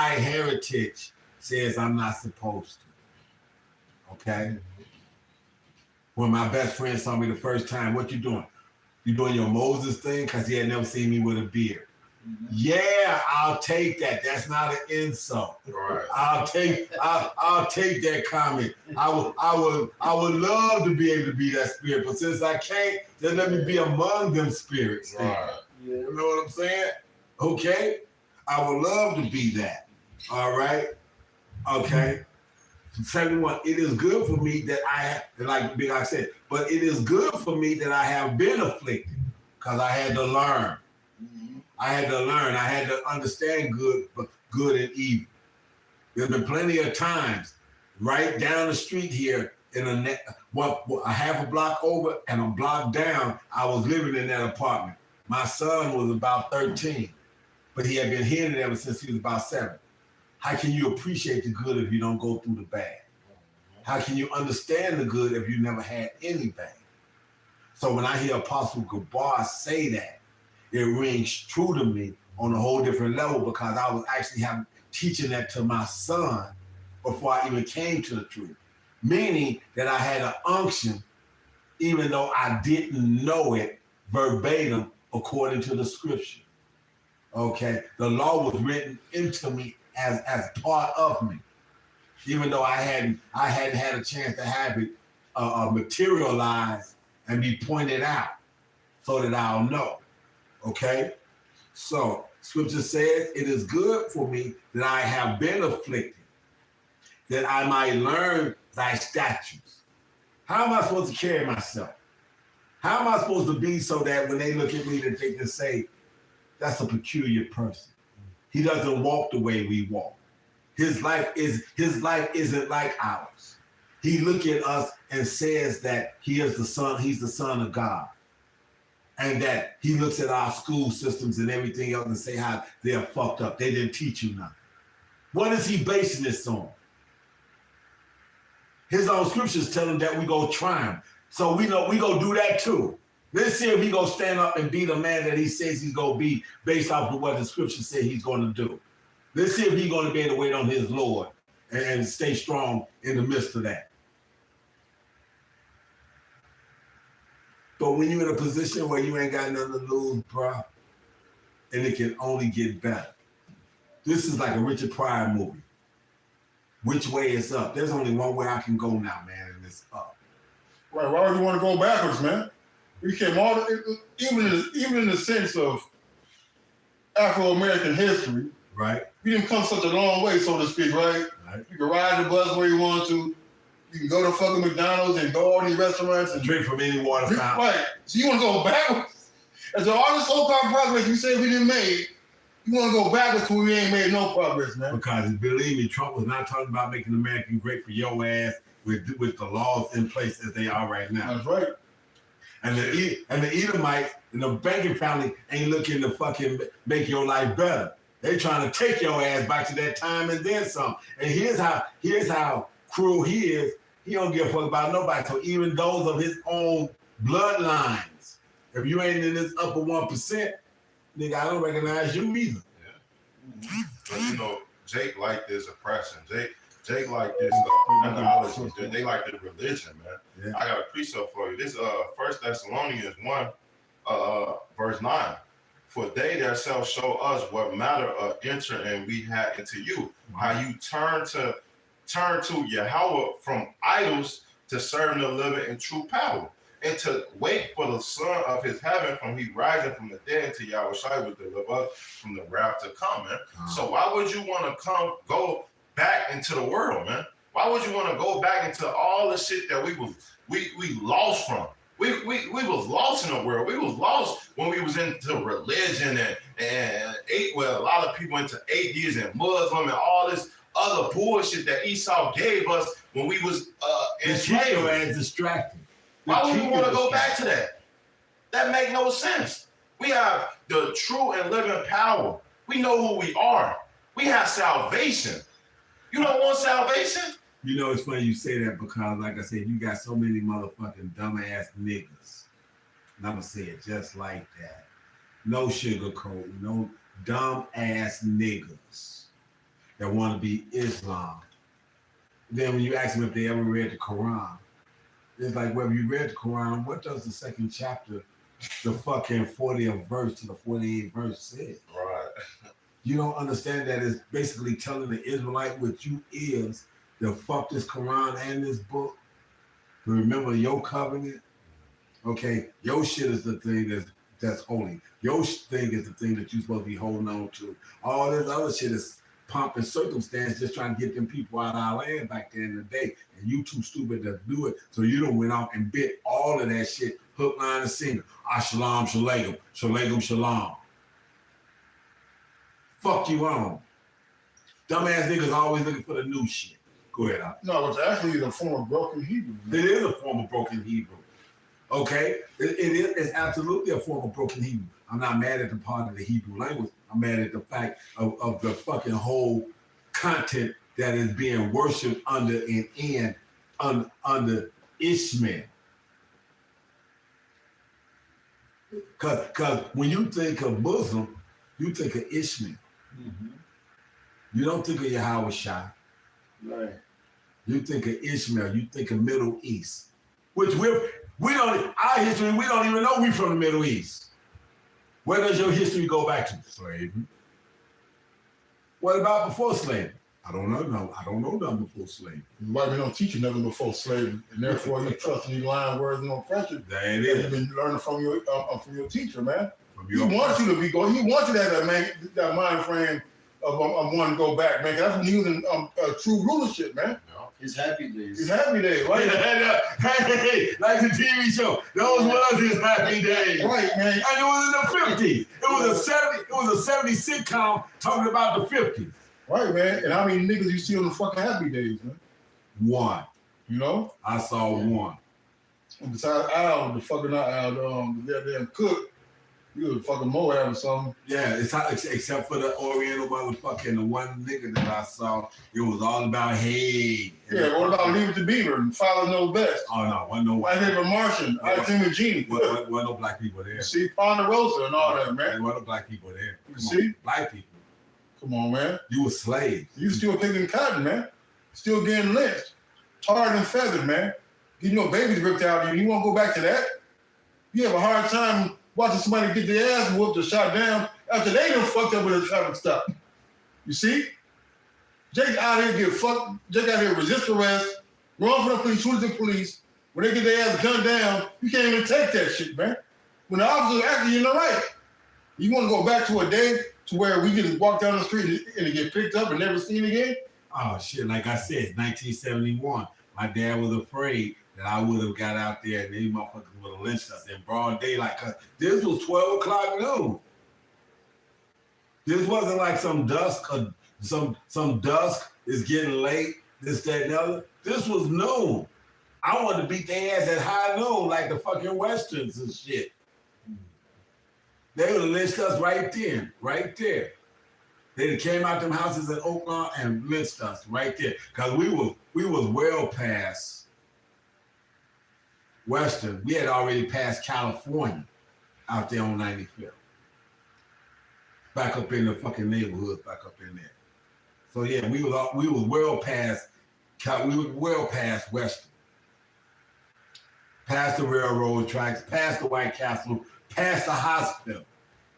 heritage says I'm not supposed to. Okay? When my best friend saw me the first time, what you doing? You doing your Moses thing? Because he had never seen me with a beard. Yeah, I'll take that. That's not an insult. Right. I'll take that comment. I would love to be able to be that spirit, but since I can't, then let me be among them spirits. Right. You know what I'm saying? Okay, I would love to be that. All right. Okay. Tell you what, it is good for me that I have, like Big I said, but it is good for me that I have been afflicted because I had to learn. I had to learn. I had to understand good and evil. There's been plenty of times right down the street here in a half a block over and a block down, I was living in that apartment. My son was about 13, but he had been hearing it ever since he was about 7. How can you appreciate the good if you don't go through the bad? How can you understand the good if you never had any bad? So when I hear Apostle Gabar say that, it rings true to me on a whole different level because I was actually teaching that to my son before I even came to the truth. Meaning that I had an unction, even though I didn't know it verbatim according to the scripture. Okay, the law was written into me as part of me, even though I hadn't had a chance to have it materialize and be pointed out so that I'll know. Okay, so scripture says it is good for me that I have been afflicted, that I might learn thy statutes. How am I supposed to carry myself? How am I supposed to be so that when they look at me, that they can say, that's a peculiar person. He doesn't walk the way we walk. His life isn't like ours. He looks at us and says that he is the son, he's the son of God. And that he looks at our school systems and everything else and say how they're fucked up. They didn't teach you nothing. What is he basing this on? His own scriptures tell him that we go try him. So we know we go do that too. Let's see if he gonna stand up and be the man that he says he's gonna be based off of what the scriptures say he's gonna do. Let's see if he's gonna be able to wait on his Lord and stay strong in the midst of that. But when you're in a position where you ain't got nothing to lose, bro, and it can only get better. This is like a Richard Pryor movie. Which way is up? There's only one way I can go now, man, and it's up. Right? Why would you want to go backwards, man? We came even in the sense of Afro-American history. Right. We didn't come such a long way, so to speak, right? You can ride the bus where you want to. You can go to fucking McDonald's and go all these restaurants and drink from any water fountain. Right. So you want to go backwards? As all the so-called progress you say we didn't make, you want to go backwards till we ain't made no progress, man. Because believe me, Trump was not talking about making America great for your ass with the laws in place as they are right now. That's right. And the Edomites and the banking family ain't looking to fucking make your life better. They trying to take your ass back to that time and then some. And here's how cruel he is. He don't give a fuck about nobody. So even those of his own bloodlines, if you ain't in this upper 1%, nigga, I don't recognize you either. Yeah. But you know, Jake like this oppression. Jake like this ideology. They like the religion, man. Yeah. I got a precept for you. This 1 Thessalonians 1, verse 9. For they themselves show us what matter of entering we had into you, how you turn to Yahweh from idols to serve the living and true power, and to wait for the Son of his heaven from he rising from the dead until Yahweh Shai will deliver us from the wrath to come, man. So why would you want to go back into the world, man? Why would you want to go back into all the shit that we lost from? We was lost in the world. We was lost when we was into religion and a lot of people into atheists and Muslim and all this other bullshit that Esau gave us when we was in slavery. And distracted. Why would we want to go back to that? That make no sense. We have the true and living power. We know who we are. We have salvation. You don't want salvation? You know, it's funny you say that because, like I said, you got so many motherfucking dumbass niggas. And I'm going to say it just like that. No sugarcoat, no dumb ass niggas that want to be Islam. Then when you ask them if they ever read the Quran, it's like, well, if you read the Quran, what does the second chapter, the fucking 40th verse to the 48th verse say? Right. You don't understand that it's basically telling the Israelite what you is to fuck this Quran and this book. But remember your covenant. Okay, your shit is the thing that's holy. Your thing is the thing that you're supposed to be holding on to. All this other shit is pomp and circumstance, just trying to get them people out of our land back there in the day. And you too stupid to do it. So you done went out and bit all of that shit, hook, line, and sinker. Shalom, shalom, shalom, shalom. Fuck you on. Dumbass niggas always looking for the new shit. Go ahead, Al. No, it's actually the form of broken Hebrew. Man. It is a form of broken Hebrew. Okay? It's absolutely a form of broken Hebrew. I'm not mad at the part of the Hebrew language. I'm mad at the fact of the fucking whole content that is being worshipped under under Ishmael. Cause when you think of Muslim, you think of Ishmael. Mm-hmm. You don't think of Yahweh Shai. Right. You think of Ishmael. You think of Middle East, which we don't. Our history, we don't even know we from the Middle East. Where does your history go back to? Slavery. What about before slavery? I don't know. No, I don't know nothing before slavery. White men don't teach you nothing before slavery, and therefore you trust in these lying words and oppression. There it That is. you've been learning from your teacher, man. From He your wants you to be going. He wants you to have that mind frame of wanting to go back, man. That's when he was in true rulership, man. His happy days. His happy days, right? Hey, like the TV show. Those was his happy days. Right, man. And it was in the 50s. It was a 70s sitcom talking about the 50s. Right, man. And how many niggas you see on the fucking happy days, man? One. You know? I saw one. And besides Al, the fucking not Al, the goddamn cook, you was a fucking Moab or something. Yeah, except for the Oriental motherfucker, the one nigga that I saw, it was all about hey. Yeah, what about Leave It to Beaver and Father Knows Best? Oh no, wasn't no White Haven Martian, I Dream of Genie. wasn't no black people there. You see, Ponderosa and all that, man. There wasn't no black people there. You Come see? on, black people. Come on, man. You were slaves. You still picking cotton, man. Still getting lynched. Tarred and feathered, man. Getting your babies ripped out of you. You want to go back to that? You have a hard time watching somebody get their ass whooped or shot down after they done fucked up with a traffic stop. You see? Jake out here get fucked. Jake out here resist arrest, run for the police, shoot at the police. When they get their ass gunned down, you can't even take that shit, man. When the officers actually, you're not right. You want to go back to a day to where we can just walk down the street and get picked up and never seen again? Oh shit, like I said, 1971. My dad was afraid that I would have got out there and these motherfuckers would have lynched us in broad daylight. Cause this was 12 o'clock noon. This wasn't like some dusk, some dusk is getting late, this, that, and the other. This was noon. I wanted to beat their ass at high noon like the fucking Westerns and shit. They would have lynched us right then, right there. They came out them houses in Oakland and lynched us right there. Cause we was well past Western. We had already passed California out there on 95th. Back up in the fucking neighborhoods, back up in there. So yeah, we was well past Western. Past the railroad tracks, past the White Castle, past the hospital.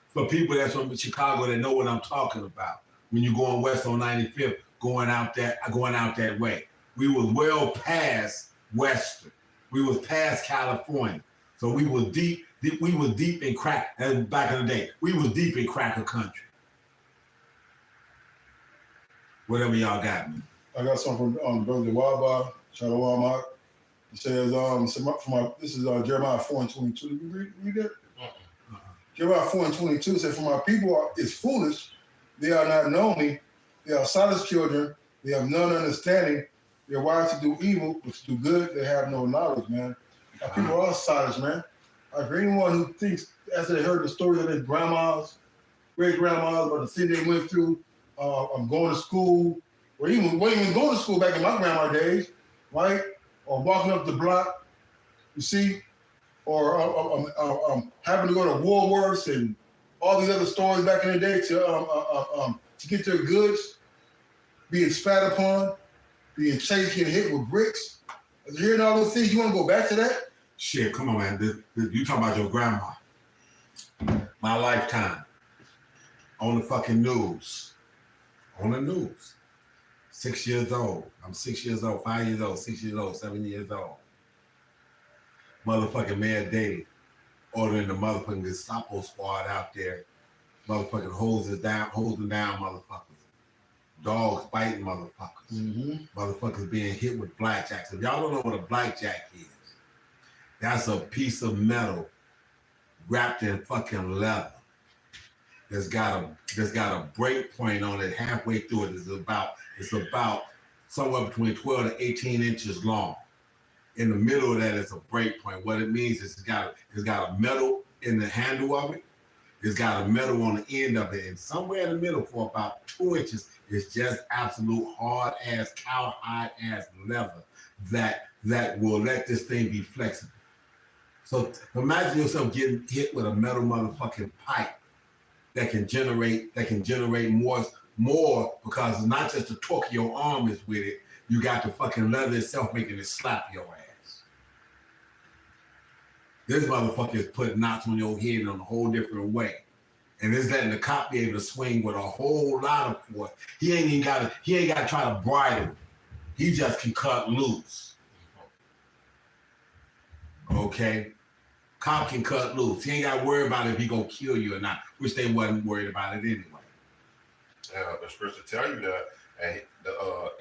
For people that's from Chicago that know what I'm talking about. When you're going west on 95th, going out that way. We was well past Western. We was past California. So we was deep in crack. That was back in the day. We was deep in cracker country. Whatever y'all got me. I got something from Brother Waba, Shalom Mark. It says, this is Jeremiah 4:22. Did you read that? Jeremiah 4:22 said, "For my people is foolish, they are not knowing me, they are silent children, they have none understanding, they are wise to do evil, but to do good, they have no knowledge, man." Our people are silent, man. For anyone who thinks after they heard the stories of their grandmas, great grandmas, about the thing they went through, I'm going to school, or even going to school back in my grandma days, right? Or walking up the block, you see, or having to go to Woolworths and all these other stores back in the day to get their goods, being spat upon, being chased, getting hit with bricks. After hearing all those things, you want to go back to that? Shit, come on, man. You talking about your grandma. My lifetime. On the fucking news. On the news. 6 years old. I'm 6 years old, 5 years old, 6 years old, 7 years old. Motherfucking Mayor Daley ordering the motherfucking Gestapo squad out there. Motherfucking hosing down motherfuckers. Dogs biting motherfuckers. Mm-hmm. Motherfuckers being hit with blackjacks. If y'all don't know what a blackjack is, that's a piece of metal wrapped in fucking leather. That's got a break point on it halfway through it. It's about somewhere between 12 to 18 inches long. In the middle of that is a break point. What it means is it's got a metal in the handle of it. It's got a metal on the end of it, and somewhere in the middle for about 2 inches is just absolute hard ass cowhide ass leather that will let this thing be flexible. So imagine yourself getting hit with a metal motherfucking pipe that can generate more because it's not just the torque of your arm is with it. You got the fucking leather itself making it slap your ass. This motherfucker is putting knots on your head in a whole different way. And it's letting the cop be able to swing with a whole lot of force. He ain't got to try to bridle. He just can cut loose. Okay? Cop can cut loose. He ain't got to worry about if he gonna kill you or not, which they wasn't worried about it anyway. Yeah, the scripture tell you that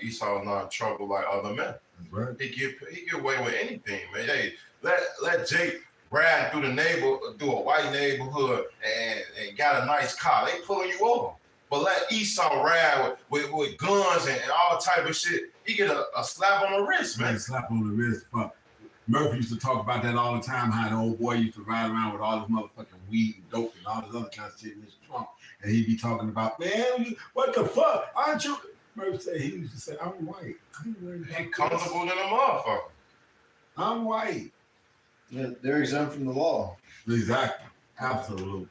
Esau not in trouble like other men. Right. He get away with anything, man. Hey, let Jake ride through a white neighborhood and got a nice car. They pulling you over. But let Esau ride with guns and all type of shit. He get a slap on the wrist, man. A slap on the wrist. Fuck. Murphy used to talk about that all the time, how the old boy used to ride around with all this motherfucking weed and dope and all this other kind of shit in his trunk. And he'd be talking about, man, what the fuck? Aren't you? Murphy said, he used to say, I'm white. I ain't worried about He comfortable than a motherfucker. I'm white. Yeah, they're exempt from the law. Exactly. Absolutely.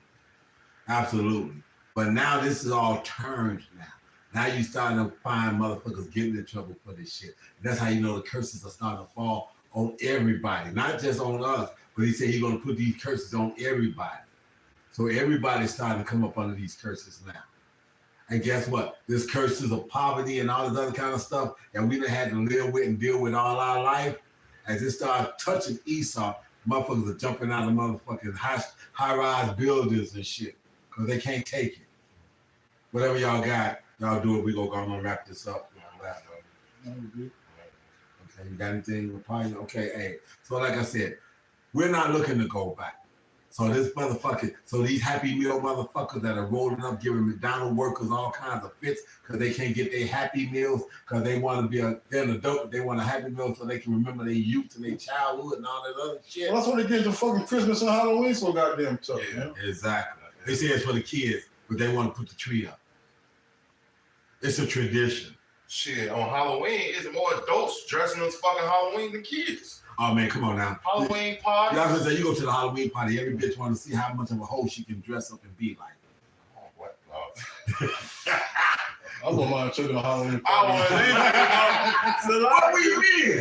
Absolutely. But now this is all turned now. Now you starting to find motherfuckers getting in trouble for this shit. That's how you know the curses are starting to fall on everybody, not just on us, but he said he's gonna put these curses on everybody. So everybody's starting to come up under these curses now. And guess what? This curses of poverty and all this other kind of stuff that we done had to live with and deal with all our life, as it started touching Esau, motherfuckers are jumping out of motherfucking high-rise buildings and shit, because they can't take it. Whatever y'all got, y'all do it. We go and wrap this up. Okay, you got anything? Okay, hey. So like I said, we're not looking to go back. So this motherfucker, these Happy Meal motherfuckers that are rolling up, giving McDonald's workers all kinds of fits because they can't get their Happy Meals because they want to be they're an adult, but they want a Happy Meal so they can remember their youth and their childhood and all that other shit. Well, that's what they get to fucking Christmas and Halloween so goddamn tough, man. Exactly. They say it's for the kids, but they want to put the tree up. It's a tradition. Shit, on Halloween, it's more adults dressing as fucking Halloween than kids. Oh man, come on now. Halloween party. Yeah, I was gonna say, you go to the Halloween party, every bitch want to see how much of a hoe she can dress up and be like. Oh, what? No. I wouldn't mind checking a Halloween party. I want to leave. So what we mean?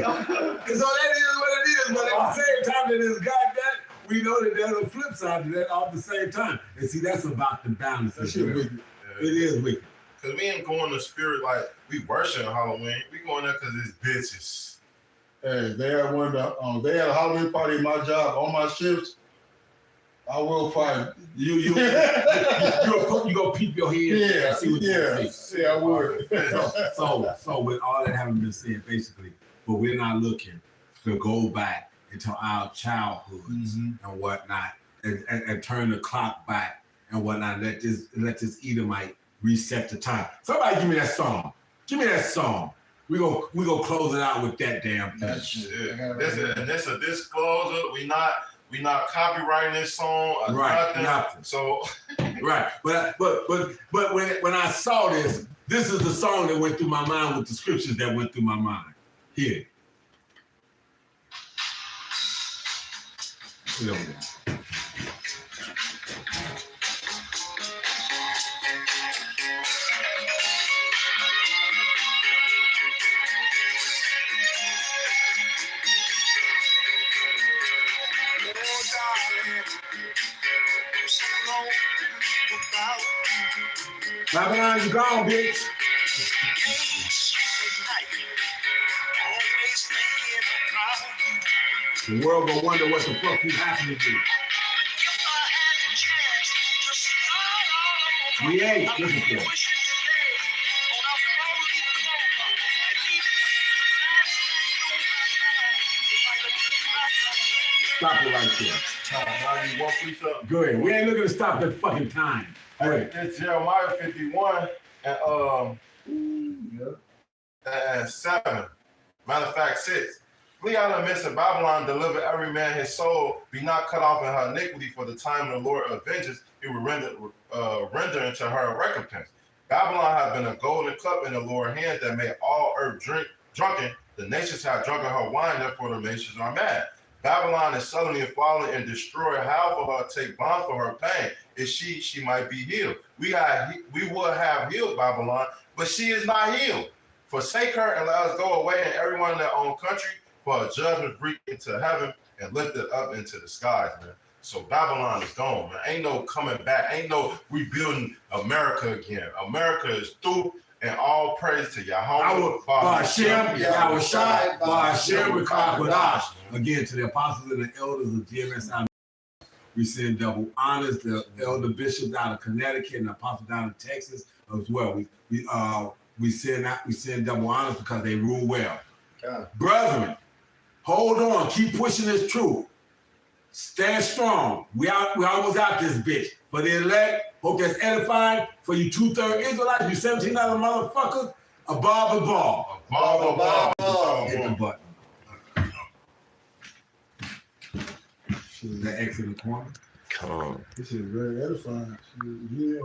So that is what it is, but at the same time that it's got that, we know that there's a flip side to that all at the same time. And see, that's about the balance. That shit wicked. It is wicked. Because we ain't going to spirit like we worship Halloween. We going there because it's bitches. Hey, they had they had a Halloween party in my job on my shifts. I will probably You go peep your head and see what you see. Yeah, I would. So with all that having been said, basically, but we're not looking to go back into our childhoods and whatnot and turn the clock back and whatnot. Let this Edomite reset the time. Somebody give me that song. Give me that song. We go close it out with that damn thing. That's a disclosure. We not We not copywriting this song or Right, nothing. So right. But when I saw this is the song that went through my mind with the scriptures that went through my mind. Here. Put it on there. Babylon, you gone, bitch. The world gonna wonder what the fuck you happened to you. We ain't looking for it. Stop it right there. Go ahead. We ain't looking to stop that fucking time. All right. It's Jeremiah 51 and 7. Matter of fact, 6. Flee out of the midst of Babylon, deliver every man his soul, be not cut off in her iniquity, for the time the Lord avenges, he will render unto her a recompense. Babylon has been a golden cup in the Lord's hand that made all earth drunken. The nations have drunken her wine, therefore the nations are mad. Babylon is suddenly fallen and destroyed. How for her take bond for her pain? Is she might be healed. We would have healed Babylon, but she is not healed. Forsake her and let us go away, and everyone in their own country, for a judgment reach into heaven and lifted up into the skies, man. So Babylon is gone, man. Ain't no coming back. Ain't no rebuilding America again. America is through, and all praise to Yahweh. Ba'ashem, Yahushai, Ba'ashem, Rekakwadash. Again, to the apostles and the elders of GMSI, we send double honors. The elder bishops out of Connecticut and the apostles down in Texas as well. We send double honors because they rule well. God. Brethren, hold on, keep pushing this truth. Stand strong. We almost out this bitch. For the elect, hope that's edifying. For you 2/3 Israelites, you 17 other motherfuckers, a ball. Hit the button. Shit, that X in the corner. This is very edifying. Yeah.